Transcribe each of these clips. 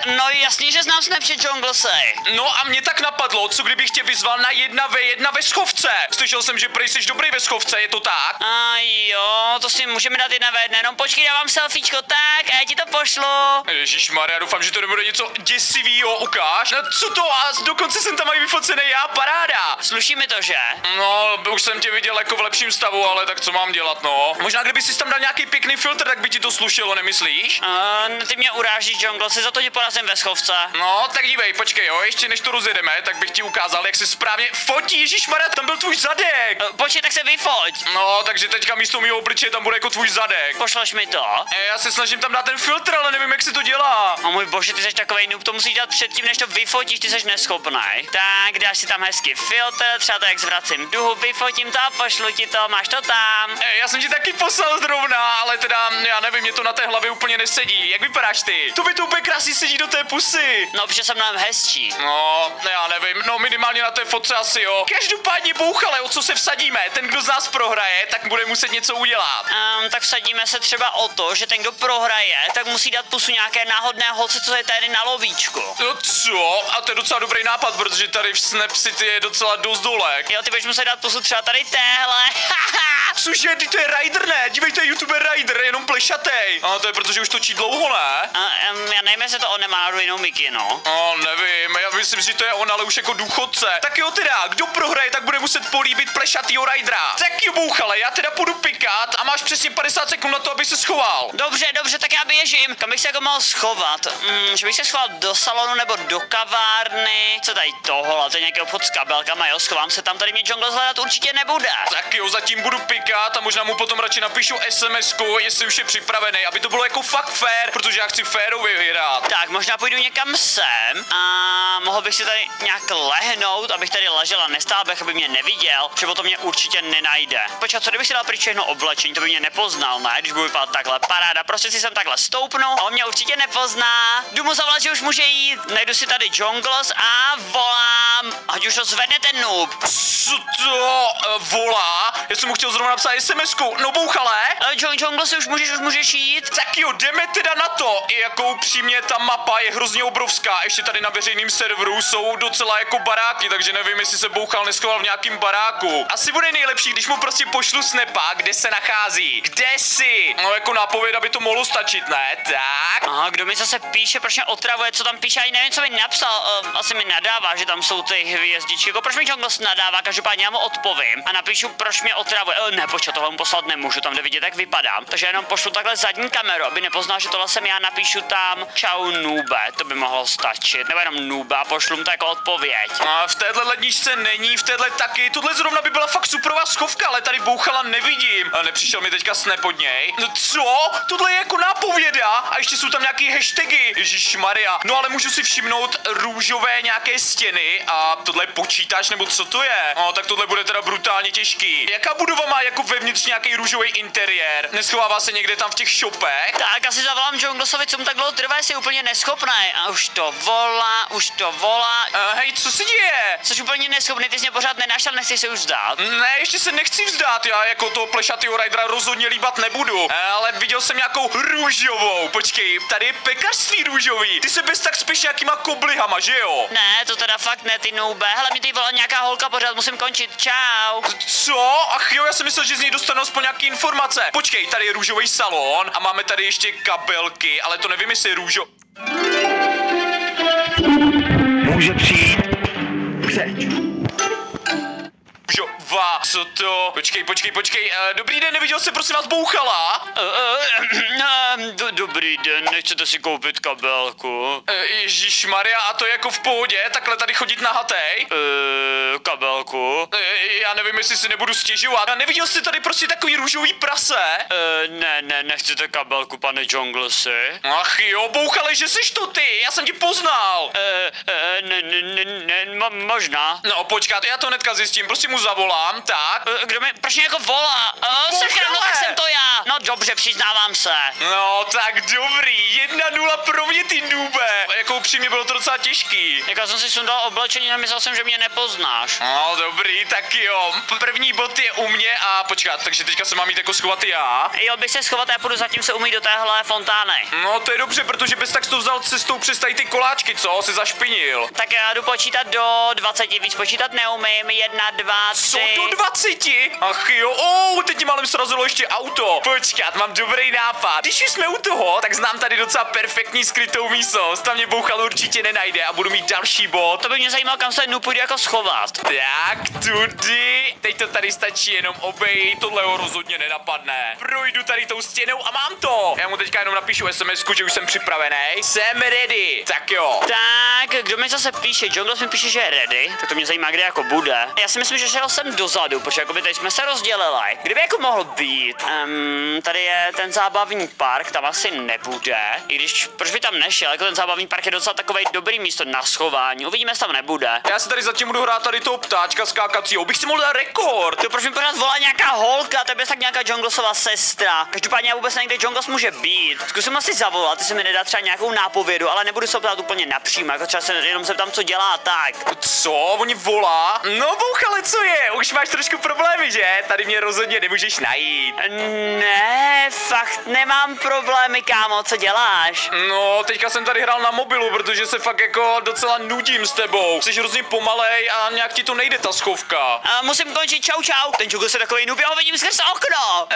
No jasně, že znám Snapchat Junglese. No a mě tak napadlo, co kdybych tě vyzval na 1v1 ve schovce. Slyšel jsem, že prej jsi dobrý ve schovce, je to tak? A jo, to si můžeme dát 1v1, jenom počkej, dávám selfiečko, tak a já ti to pošlu. Ježišmarja, doufám, že to nebude něco děsivýho, ukáž. No co to, a dokonce jsem tam mají vyfocený já, paráda. Sluší mi to, že? No, už jsem tě viděl jako v lepším stavu, ale tak co mám dělat, no? Možná kdyby si tam dal nějaký pěkný filtr, tak by ti to slušelo, nemyslíš? Ty mě urážíš, Junglese, za to tě porazím ve schovce. No, tak dívej, počkej, jo, ještě než to rozjedeme, tak bych ti ukázal, jak se správně fotí, ježišmarja, tam byl tvůj zadek. Počkej, tak se vyfoť. No, takže teďka místo mýho obličeje tam bude jako tvůj zadek. Pošleš mi to? Já se snažím tam dát ten filtr, ale nevím, jak se to dělá. O můj bože, ty jsi takovej noob, to musíš dát předtím, než to vyfotíš, ty jsi neschopný. Tak, dáš si tam hezky filtr, třeba to jak zvracím duhu, vyfotím to a pošlu ti to, máš to tam. Já jsem ti taky poslal zrovna, ale teda, já nevím, mě to na té hlavě úplně nesedí. Jak vypadáš ty? To by to úplně krásně sedí do té pusy. No, protože jsem mnohem hezčí. No, já nevím, no minimálně na té fotce asi jo. Každopádně bouchale, o co se vsadíme? Ten, kdo z nás prohraje, tak bude muset něco udělat. Tak vsadíme se třeba o to, že ten, kdo prohraje, tak musí dát pusu nějaké náhodné holce, co je tady na lovíčku. No co? A to je docela dobrý nápad, protože tady v Snap City je docela dost dolek. Jo, ty budeš muset dát pusu třeba tady téhle. Cože, ty to je Ryder, ne? Dívejte, YouTuber Ryder, jenom plešatej. A to je protože už točí dlouho, ne? Já nevím, jestli to on nemá na jinou Mickey, no. Nevím, já myslím, že to je on, ale už jako důchodce. Tak jo teda, kdo prohraje, tak bude muset políbit plešatýho Rydera. Tak jo, bouchale, já teda půjdu pikat a máš přesně 50 sekund na to, aby se schoval. Dobře, tak já běžím. Kam bych se jako mohl schovat? Že bych se schoval do salonu nebo do kavárny. Co tady tohle? To je nějaký obchod s kabelkama, jo, schovám se tam, tady mě Jungle hledat určitě nebude. Tak jo, zatím budu pikat a možná mu potom radši napíšu SMS-ku, jestli už je připravený, aby to bylo jako fakt fair, protože já chci férově vyhrát. Tak, možná půjdu někam sem a mohl bych si tady nějak lehnout, abych tady ležel a nestál bych, aby mě neviděl, že potom mě určitě nenajde. Počkat, co kdybych si dal pryč všechno oblečení, to by mě nepoznal, ne? Když budu vypadat takhle, paráda, prostě si sem takhle stoupnu a on mě určitě nepozná. Jdu mu zavolat, že už může jít, najdu si tady Jungles a volám, ať už to zvedne ten noob. Co to volá? Já jsem mu chtěl zrovna napsat SMS-ku, no bouchale. Jungles, už můžeš jít? Tak jo, jdeme teda na to. I jako upřímně ta mapa je hrozně obrovská, ještě tady na veřejném serveru jsou docela jako baráky, takže nevím, jestli se bouchal neschoval v nějakým baráku. Asi bude nejlepší, když mu prostě pošlu snapa, kde se nachází. Kde jsi? No jako nápověd, aby to mohlo stačit, ne? Tak. Aha, kdo mi zase píše, proč mě otravuje, co tam píše, ani nevím, co mi napsal, asi mi nadává, že tam jsou ty hvězdičky, jako proč mi Jungles nadává, každopádně já mu odpovím a napíšu, proč mě otravuje. Ne, počkat, tohle mu poslat nemůžu, tam jde vidět, jak vypadám, takže jenom pošlu takhle zadní kameru, aby nepoznal, že tohle jsem já, napíšu tam čau nube, to by mohlo stačit, nebo jenom nube a pošlu mu to jako odpověď. A v téhle ledničce není, v téhle taky, tohle zrovna by byla fakt superová schovka, ale tady bouchala nevidím. A nepřišel mi teďka snap od něj. No co? Tohle je jako nápověda a ještě jsou tam nějaký hashtagy. Ježišmarja. No ale můžu si všimnout růžové nějaké stěny a tohle je počítač nebo co to je? No tak tohle bude teda brutálně těžký. Jaká budova má jako vevnitř nějaký růžový interiér? Neschovává se někde tam v těch shopech? Tak asi zavolám Junglesovi, co mu tak dlouho trvá, jestli je úplně neschopný. A už to volá. Hej, co se děje? Jsi úplně neschopný, ty jsi mě pořád nenašel, nechci se už vzdát. Ne, ještě se nechci vzdát, já jako toho plešatýho Rydera rozhodně líbat nebudu. Ale viděl jsem nějakou růžovou. Počkej, tady je pekařství růžový. Ty se bez tak spíš nějakýma koblihama, že jo? Ne, to teda fakt ne, ty noube. Hele, mi tady volá nějaká holka pořád, musím končit, čau. Co? Ach jo, já jsem myslel, že z něj dostanu aspoň nějaký informace. Počkej, tady je růžový salon a máme tady ještě kabelky, ale to nevím, jestli je růžo... Může přijít přeč. Co to? Počkej, dobrý den, neviděl jsi prosím vás bouchala? Dobrý den, nechcete si koupit kabelku? Ježišmarja, a to je jako v pohodě, takhle tady chodit nahatej? Kabelku? Já nevím, jestli si nebudu stěžovat. A neviděl jsi tady prostě takový růžový prase? Ne, nechcete kabelku, pane Junglesi? Ach jo, bouchale, že jsi to ty, já jsem tě poznal. Možná. No počkat, já to hnedka zjistím, prostě mu zavolám, tak. tak? Proč mě jako volá? Sakra, no tak jsem to já. No dobře, přiznávám se. No, tak dobrý, 1-0 pro mě, ty nube. Jako upřímně bylo to docela těžký. Jak já jsem si sundal oblečení a myslel jsem, že mě nepoznáš. No, dobrý, tak jo. První bod je u mě a počkat, takže teďka se mám jít jako schovat já. Jo, bych se schovat, já půjdu zatím se umýt do téhle fontány. No, to je dobře, protože bys tak to vzal cestou přes tady ty koláčky, co? Si zašpinil. Tak já jdu počítat do 20, víc počítat neumím. 1, 2, 3. Co do 20? Ach jo, teď málem srazilo ještě auto. Počkat, mám dobrý nápad. Když už jsme u toho, tak znám tady docela perfektní skrytou místnost. Tam mě bouchal určitě nenajde a budu mít další bod. To by mě zajímalo, kam se půjdu jako schovat. Tak, tudy. Teď to tady stačí jenom obejít, tohle ho rozhodně nenapadne. Projdu tady tou stěnou a mám to. Já mu teďka jenom napíšu SMS-ku, že už jsem připravený. Jsem ready. Tak jo. Tak, kdo mi zase píše? Jongles mi píše, že je ready. Tak to mě zajímá, kde jako bude. Já si myslím, že šel jsem dozadu, protože jakoby tady jsme se rozdělili. Kde by jako mohl být? Tady je ten zábavní park, tam asi nebude. I když, proč by tam nešel? Jako ten zábavní park je docela takový dobrý místo na schování. Uvidíme, jestli tam nebude. Já si tady zatím budu hrát tady toho ptáčka skákacího. Bych si mohl dát rekord. To proč mi pořád volá nějaká holka, to je bez tak nějaká Jonglesova sestra. Každopádně já vůbec nevím, kde Jongles může být. Zkusím asi zavolat, ty se mi nedá třeba nějakou nápovědu, ale nebudu se ptát úplně napřímo, jako třeba se jenom zeptám, co dělá tak. Co? Oni volá? No bouchale, co je? Už máš trošku problémy, že? Tady mě rozhodně nemůžeš najít. Ne, fakt nemám problémy, kámo, co děláš? No, teďka jsem tady hrál na mobilu, protože se fakt jako docela nudím s tebou. Jsi hrozně pomalej a nějak ti to nejde ta schovka. Musím končit, čau. Ten Jongles je takový noob, já ho vidím skrz okno.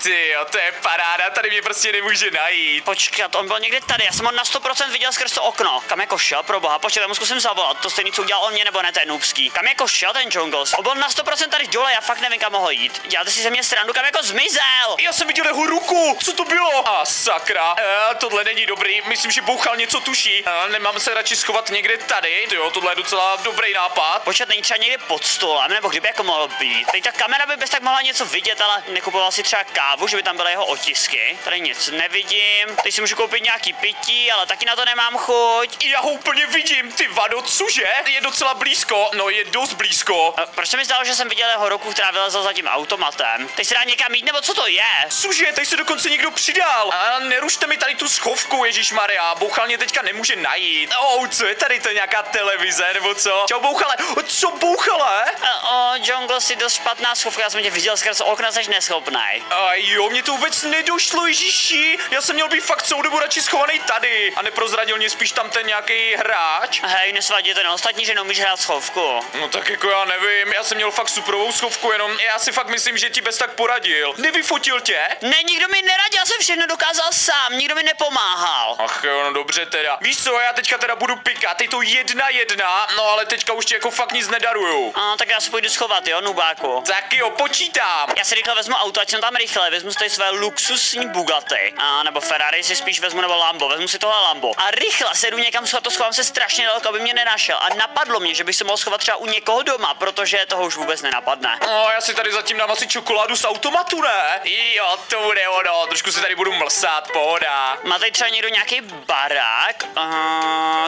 Tyjo, to je paráda, tady mě prostě nemůže najít. Počkat, on byl někde tady, já jsem ho na 100% viděl skrz to okno. Kam jako šel, pro boha, počkat, já mu zkusím zavolat, to stejný, co udělal on mě, nebo ne, ten noobský. Kam jako šel ten Jongles? On byl na 100% tady dole, já fakt nevím, kam mohl jít. Děláte si ze mě srandu, kam jako zmizel. Já jsem viděl jeho ruku, co to bylo? Sakra, tohle není dobrý, myslím, že bouchal něco tuší. Nemám se radši schovat někde tady, jo, tohle je docela dobrý nápad. Počkat, není třeba někde pod stolem, nebo kdyby jako mohl být. Teď ta kamera by bez tak mohla něco vidět, ale nekupoval si třeba kávu, že by tam byly jeho otisky. Tady nic nevidím. Teď si můžu koupit nějaký pití, ale taky na to nemám chuť. Já ho úplně vidím, ty vado, cože? Je docela blízko, no je dost blízko. Proč se mi zdálo, že jsem viděl jeho ruku, která vylezla za tím automatem? Teď se dá někam jít, nebo co to je? Cože, tady se dokonce někdo přidal. Nerušte mi tady tu schovku, Ježíšmarja, bouchal mě teďka nemůže najít. Co je tady, to je nějaká televize, nebo co? Čau, bouchale, co bouchale? Jongles, si dost špatná schovka, já jsem tě viděl skrz okna, jsi neschopnej. Jo, mě to vůbec nedošlo, Ježíši. Já jsem měl být fakt celou dobu radši schovaný tady. A neprozradil mě spíš tam ten nějaký hráč. Hej, nesvadí ten ostatní, že neumíš hrát schovku. No tak jako já nevím, já jsem měl fakt superovou schovku, jenom já si fakt myslím, že ti bez tak poradil. Nevyfotil tě? Ne, nikdo mi neradil, jsem všechno dokázal sám, nikdo mi nepomáhal. Ach jo, no dobře teda. Víš co, já teďka teda budu pikat, je to 1-1, no ale teďka už ti jako fakt nic nedaruju. Tak já se půjdu schovat, jo, nubáku. Tak jo, počítám. Já si rychle vezmu auto, ať jsem tam rychle, vezmu si tady své luxusní Bugatti, nebo Ferrari si spíš vezmu, nebo Lambo, vezmu si tohle Lambo. A rychle se jdu někam schovat, to schovám se strašně daleko, aby mě nenašel. A napadlo mě, že bych se mohl schovat třeba u někoho doma, protože toho už vůbec nenapadne. No, já si tady zatím dám asi čokoládu z automatu, ne? Jo, to bude ono, trošku si tady budu mlsat, pohoda. Má tady třeba někdo nějaký barák?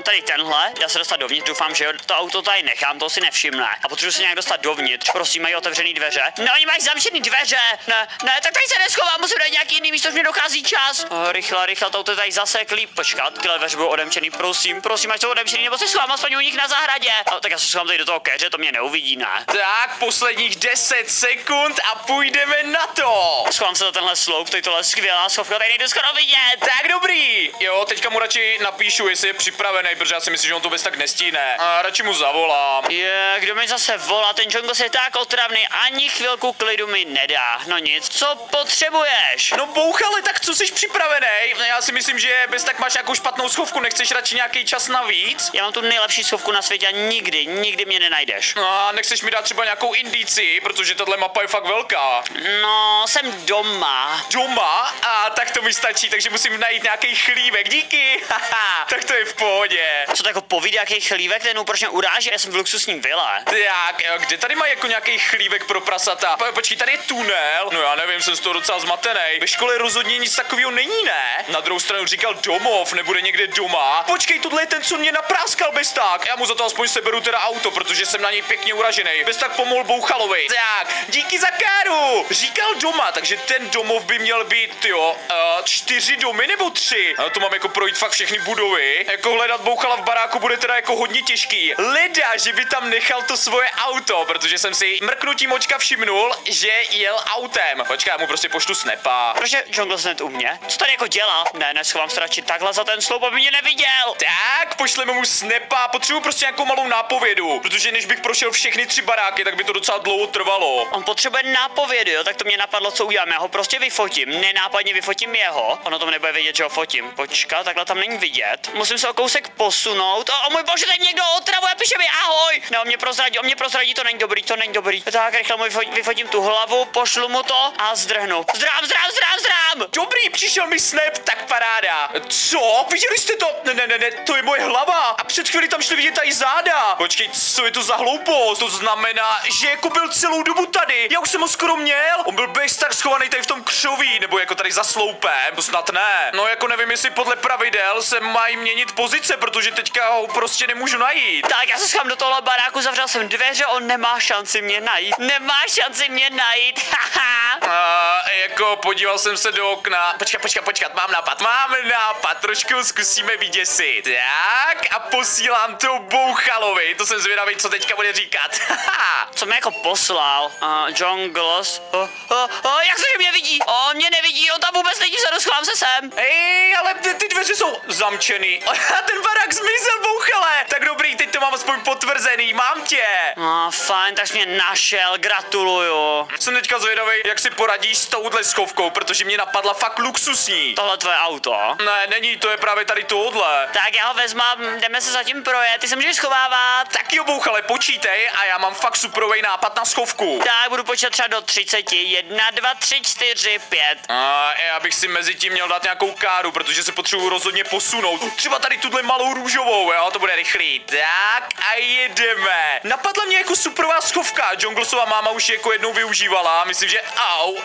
Tady tenhle, dá se dostat dovnitř, doufám, že jo, to auto tady nechám, to si nevšimne. A potřebuji se nějak dostat dovnitř, prosím, mají otevřený dveře. No, oni mají zamčený dveře. Ne, tak tady se neschovám, musím dát nějaký jiný místo, už mě dochází čas. Rychle, to auto tady zaseklý. Počkat, tyhle dveře budou odemčený, prosím, ať jsou odemčený, nebo se schovám aspoň u nich na zahradě. Tak já se schovám tady do toho keře, to mě neuvidí, ne? Tak, posledních 10 sekund a půjdeme na to. Schovám se za tenhle sloup, to je tohle skvělá schovka, tady nejdu skoro vidět. Tak dobrý. Jo, teďka mu radši napíšu, jestli je připravený, protože já si myslím, že on to bez tak nestíne. A radši mu zavolám. Kdo mi zase volá, ten Jongles je tak otravný, ani chvilku klidu mi nedá. No nic, co potřebuješ? No bouchale, tak co jsi připravený? Já si myslím, že bez tak máš nějakou špatnou schovku, nechceš radši nějaký čas navíc? Já mám tu nejlepší schovku na světě a nikdy mě nenajdeš. No a nechceš mi dát třeba nějakou indici, protože tahle mapa je fakt velká. No, jsem doma. Doma? Tak to mi stačí, takže musím najít nějaký chlívek, díky. Haha, tak to je v pohodě. Co to jako povídá, jaký chlívek, ten proč mě uráží, já jsem v luxusním vile. Tak, kde tady má jako nějaký chlívek pro prasata? Počkej, tady je tunel. No já nevím, jsem z toho docela zmatený. Ve škole rozhodně nic takového není, ne? Na druhou stranu říkal domov, nebude někde doma. Počkej, tohle je ten, co mě napráskal bez tak. Já mu za to aspoň seberu teda auto, protože jsem na něj pěkně uražený. Bez tak pomohl bouchat Bouchalovi. Tak, díky za káru. Říkal doma, takže ten domov by měl být, jo, 4 domy nebo 3. A to mám jako projít fakt všechny budovy. Jako hledat Bouchala v baráku bude teda jako hodně těžký. Leda, že by tam nechal to svoje auto, protože jsem si mrknutím očka všimnul, že jel autem. Počkej, já mu prostě pošlu snepa. Proč je Jungle Snap u mě? Co tady jako dělá? Ne, neschovám se radši takhle za ten sloup, aby mě neviděl. Tak, pošleme mu snepa, potřebuji prostě nějakou malou nápovědu, protože než bych prošel všechny 3 baráky, tak by to docela dlouho trvalo. On potřebuje nápovědu, jo, tak to mě napadlo, co udělám. Já ho prostě vyfotím, nenápadně vyfotím jeho. Ono to nebude vidět, že ho fotím. Počkat, takhle tam není vidět. Musím se o kousek posunout. O můj bože, tady někdo otravuje, píše mi ahoj. Ne, on mě prozradí, to není dobrý, to není dobrý. Tak, rychle mu vyfotím tu hlavu, pošlu mu to a zdrhnu. Zdrám. Dobrý, přišel mi snap, tak paráda. Co? Viděli jste to? Ne, to je moje hlava. A před chvíli tam šli vidět tady záda. Počkej, co je to za hloupost? To znamená, že jako byl celou dobu tady. Já už jsem ho skoro měl. On byl bez tak schovaný tady v tom křoví, nebo jako tady za sloupem. To snad ne. No jako nevím, jestli podle pravidel se mají měnit pozice, protože teďka ho prostě nemůžu najít. Tak, já se schám do tohle baráku, zavřel jsem dveře, on nemá šanci mě najít. Haha. Jako podíval jsem se do okna. Počkat, mám nápad, trošku zkusíme vyděsit. Tak a posílám to Bouchalovi, to jsem zvědavý, co teďka bude říkat. Co mi jako poslal? Jungles. Jak se, že mě vidí? On mě nevidí, on tam vůbec není, schovám se sem. Hej, ale ty dveře jsou zamčený. A ten barák zmizel, Bouchale. Tak dobrý, teď to mám aspoň potvrzený, mám tě. Fajn, tak jsi mě našel, gratuluju. Jsem teďka zvědavý, jak si poradíš s touhle schovkou, protože mě napadla fakt luxusní. Tohle tvoje auto? Ne, není, to je právě tady tohle. Tak já ho vezmám, jdeme se zatím projet, ty se můžeš schovávat. Tak jo, Bouchale, počítej a já mám fakt superovej nápad na schovku. Tak budu počítat třeba do 30, 1, 2, 3, 4, 5. Já bych si mezi tím měl dát nějakou káru, protože se potřebuji rozhodně posunout. Třeba tady tuhle malou růžovou, jo, to bude rychlý. Tak a jedeme. Napadla mě jako superová schovka, Junglesova máma už ji jako jednou využívala, myslím, že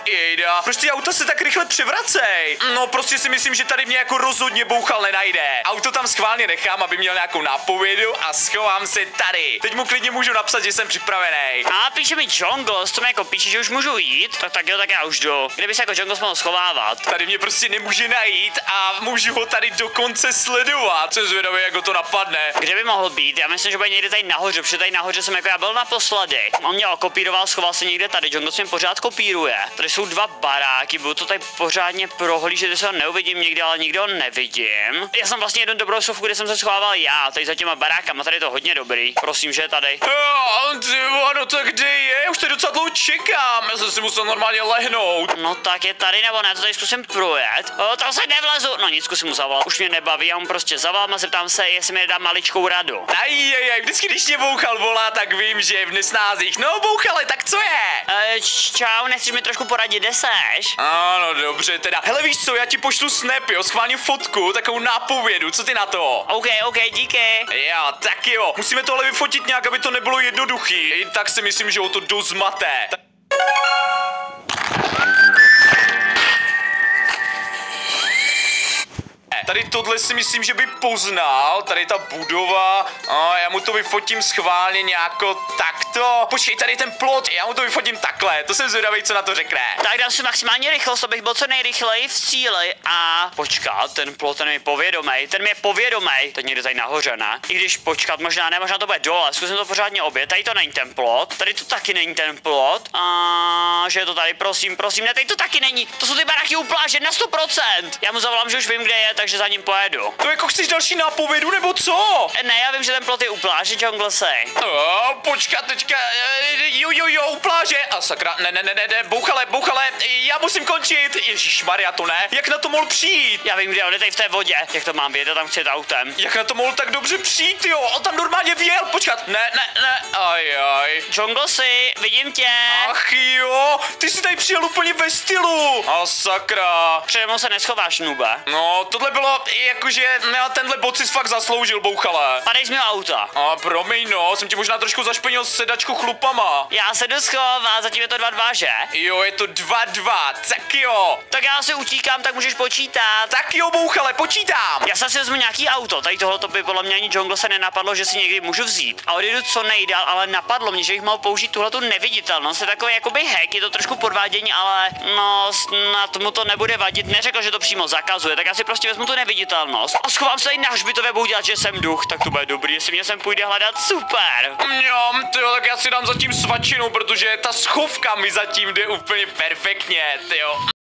jejda. Proč ty auta se tak rychle převracej? No prostě si myslím, že tady mě jako rozhodně Bouchal nenajde. Auto tam schválně nechám, aby měl nějakou nápovědu a schovám se tady. Teď mu klidně můžu napsat, že jsem připravený. A píše mi Jungles, to mi jako píše, že už můžu jít. Tak jo, tak já už jdu. Kde by se jako Jungles mohl schovávat? Tady mě prostě nemůže najít a můžu ho tady dokonce sledovat. Jsem zvědavý, jak ho to napadne. Kde by mohl být? Já myslím, že bude někde tady nahoře, protože tady nahoře jsem jako já byl naposledy. On mě okopíroval, schoval se někde tady. Jungles mě pořád kopíruje. Tady jsou 2 baráky, budu to tady pořádně prohlížet, že se ho neuvidím někde, ale nikde ho nevidím. Já jsem vlastně jednu dobrou schovku, kde jsem se schovával já, tady za těma barákama, tady je to hodně dobrý. Prosím, že je tady. No tak kde je? Už tady docela dlouho čekám. Já jsem si musel normálně lehnout. No tak je tady nebo ne, to tady zkusím projet. Tam se nevlezu. No nic, zkusím mu zavolat. Už mě nebaví, já mu prostě zavolám a zeptám se, jestli mi dá maličkou radu. Vždycky, když mě Bouchal volá, tak vím, že je v nesnázích. No, Bouchale, tak co je? Čau, nechceš mi trošku poradit, kde seš? Ano, dobře, teda. Hele, víš co, já ti pošlu snap, jo, schválně fotku, takovou nápovědu, co ty na to? OK, díky. Jo, tak jo. Musíme tohle vyfotit nějak, aby to nebylo jednoduchý. Tak si myslím, že o to dost zmate. Tady tohle si myslím, že by poznal, tady ta budova, já mu to vyfotím schválně nějako takto. Počkej, tady ten plot, já mu to vyfotím takhle, to jsem zvědavý, co na to řekne. Tak dám si maximální rychlost, abych byl co nejrychleji v cíli a počkat, ten plot, ten je povědomý, teď někde tady nahoře, ne? I když počkat, možná ne, možná to bude dole, zkusím to pořádně obě, tady to není ten plot, tady to taky není ten plot, a že je to tady, prosím, ne, tady to taky není, to jsou ty baráky u pláže na 100%. Já mu zavolám, že už vím, kde je, takže za ním pojedu. To jako chceš další nápovědu, nebo co? Ne, já vím, že ten plot je u pláže, Junglesy. Počkat teďka, jo, u pláže. A sakra, ne, Bouchale, já musím končit. Ježišmarja, to ne. Jak na to mohl přijít? Já vím, kde on je tady v té vodě. Jak to mám vědět, tam chci jet autem. Jak na to mohl tak dobře přijít, jo? On tam normálně vjel. Počkat, ne. Ajaj. Junglesy, vidím tě. Ach jo, ty jsi tady přijel úplně ve stylu. A sakra. Přede mnou se neschováš, nube. No, tohle bylo jo, jakože tenhle bod si fakt zasloužil, bouchale. Padej z mého auta. A promiň, no, jsem ti možná trošku zašpenil sedačku chlupama. Já se jdu schovat, zatím je to 2-2, že? Jo, je to 2-2, tak jo. Tak já si utíkám, tak můžeš počítat. Tak jo, bouchale, počítám. Já si vezmu nějaký auto, tady tohle by podle mě ani Jungle se nenapadlo, že si někdy můžu vzít. A odjedu co nejdál, ale napadlo mě, že bych mohl použít tuhletu neviditelnost. Je takový jakoby hack, je to trošku podvádění, ale no snad mu to nebude vadit. Neřekl, že to přímo zakazuje, tak já si prostě vezmu tu neviditelnost a schovám se tady na hřbitově, budu dělat, že jsem duch, tak to bude dobrý, jestli mě sem půjde hledat, super. Tyjo, tak já si dám zatím svačinu, protože ta schovka mi zatím jde úplně perfektně, tyjo.